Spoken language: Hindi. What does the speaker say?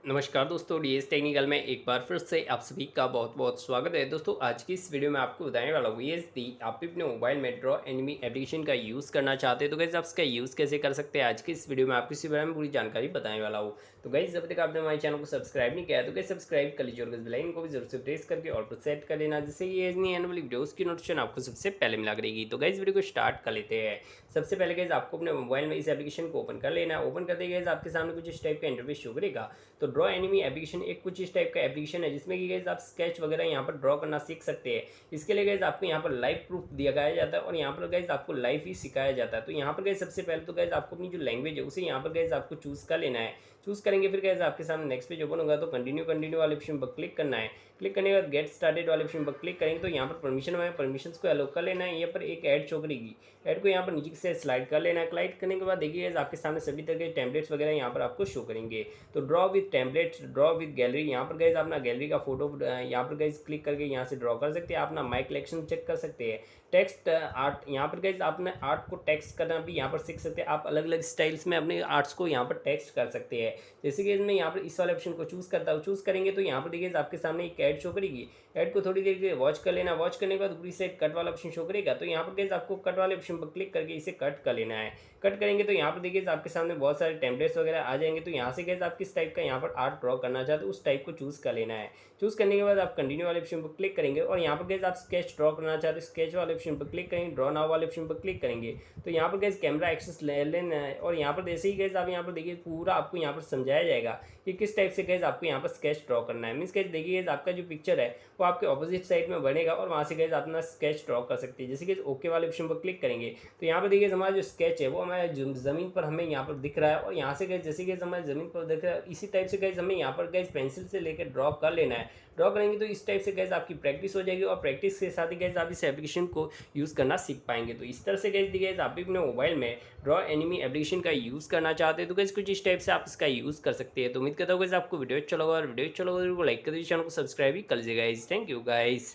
नमस्कार दोस्तों, डीएस टेक्निकल में एक बार फिर से आप सभी का बहुत बहुत स्वागत है। दोस्तों आज की इस वीडियो में आपको बताने वाला हूँ आप भी अपने मोबाइल में ड्रॉ एनिमी एप्लीकेशन का यूज़ करना चाहते हैं तो गाइस आप इसका यूज़ कैसे कर सकते हैं, आज की इस वीडियो में आपको इसी बारे में पूरी जानकारी बताने वाला हूँ। तो गाइस जब तक आपने हमारे चैनल को सब्सक्राइब नहीं किया है तो गाइस सब्सक्राइब कर लीजिए और बेल आइकन को भी जरूर से प्रेस करके और पर सेट कर लेना, जिससे ये नई आने वाली वीडियोस की नोटिफिकेशन आपको सबसे पहले मिला करेगी। तो गाइस वीडियो को स्टार्ट कर लेते हैं। सबसे पहले गाइस आपको अपने मोबाइल में इस एप्लीकेशन को ओपन कर लेना है। ओपन करते गाइस आपके सामने कुछ इस टाइप का इंटरफेस शो करेगा। तो ड्रॉ एनिमी एप्लीकेशन एक कुछ इस टाइप का एप्लीकेशन है जिसमें कि गाइस आप स्केच वगैरह यहाँ पर ड्रॉ करना सीख सकते हैं। इसके लिए गाइस आपको यहाँ पर लाइव प्रूफ दिखाया जाता है और यहाँ पर गाइस आपको लाइव ही सिखाया जाता है। तो यहाँ पर गाइस सबसे पहले तो गाइस आपको अपनी जो लैंग्वेज है उसे यहाँ पर गाइस आपको चूज कर लेना है। चूज करेंगे फिर गाइस आपके सामने नेक्स्ट पेज ओपन होगा तो कंटिन्यू कंटिन्यू वाले ऑप्शन पर क्लिक करना है। क्लिक करने के बाद गेट स्टार्टेड वाले ऑप्शन पर क्लिक करेंगे तो यहाँ पर परमिशन में परमिशन को अलो कर लेना है। यहाँ पर एक ऐड शो करेगी, ऐड को यहाँ पर नीचे से स्लाइड कर लेना है। स्लाइड करने के बाद देखिए आपके सामने सभी तरह के टेम्पलेट्स वगैरह यहाँ पर आपको शो करेंगे। तो draw with templates, draw with gallery, यहाँ पर गाइस अपना गैलरी का फोटो यहाँ पर गाइस क्लिक करके यहाँ से ड्रॉ कर सकते हैं। अपना माइक कलेक्शन चेक कर सकते हैं। टेक्स्ट आर्ट, यहाँ पर गाइस अपने आर्ट को टेक्स्ट करना भी यहाँ पर सीख सकते हैं। आप अलग अलग स्टाइल्स में अपने आर्ट्स को यहाँ पर टेक्स्ट कर सकते हैं। जैसे कि मैं यहाँ पर इस वाले ऑप्शन को चूज करता हूँ, चूज करेंगे तो यहाँ पर देखिए आपके सामने एक ऐड शो करेगी। ऐड को थोड़ी देर के लिए वॉच कर लेना। वॉच करने के बाद ऊपरी से कट वाला ऑप्शन शो करेगा तो यहाँ पर गाइस आपको कट वाले ऑप्शन पर क्लिक करके इसे कट कर लेना है। कट करेंगे तो यहाँ पर देखिए आपके सामने बहुत सारे टेम्पलेट्स वगैरह आ जाएंगे। तो यहाँ से गाइस आप किस टाइप का यहाँ पर आर्ट ड्रॉ करना चाहते हो उस टाइप को चूज कर लेना है। चूज करने के बाद आप कंटिन्यू वाले ऑप्शन पर क्लिक करेंगे और यहाँ पर गाइस आप स्केच ड्रॉ करना चाहते हो स्केच वाले ऑप्शन पर क्लिक करेंगे, ड्रॉ नाउ वाले ऑप्शन पर क्लिक करेंगे तो यहाँ पर गाइस कैमरा एक्सेस ले लेना है। और यहाँ पर जैसे ही गाइस आप यहाँ पर देखिए पूरा आपको यहाँ पर समझाया जाएगा कि किस टाइप से गाइस आपको यहाँ पर स्केच ड्रॉ करना है। मीन्स गाइस देखिए गाइस आपका जो पिक्चर है वो आपके ऑपोजिट साइड में बनेगा और वहाँ से गाइस अपना स्केच ड्रॉ कर सकते हैं। जैसे कि ओके वाले ऑप्शन पर क्लिक करेंगे तो यहाँ पर देखिए हमारा जो स्केच है वो हमारे ज़मीन पर हमें यहाँ पर दिख रहा है और यहाँ से गाइस जैसे कि हमारे ज़मीन पर दिख रहा है इसी टाइप से गाइस हमें यहाँ पर गाइस पेंसिल से लेकर ड्रॉ कर लेना है। ड्रॉ करेंगे तो इस टाइप से गाइस आपकी प्रैक्टिस हो जाएगी और प्रैक्टिस के साथ ही गाइस आप इस एप्लीकेशन को यूज़ करना सीख पाएंगे। तो इस तरह से गाइस आप भी अपने मोबाइल में ड्रॉ एनिमी एप्लीकेशन का यूज़ करना चाहते हैं तो गाइस कुछ इस टाइप से आप इसका यूज़ कर सकते हैं। तो उम्मीद करता हूँ गाइस आपको वीडियो अच्छा लगा और वीडियो अच्छा लगा तो लाइक कर दीजिए, चैनल को सब्सक्राइब भी कर लीजिएगा गाइस। Thank you guys.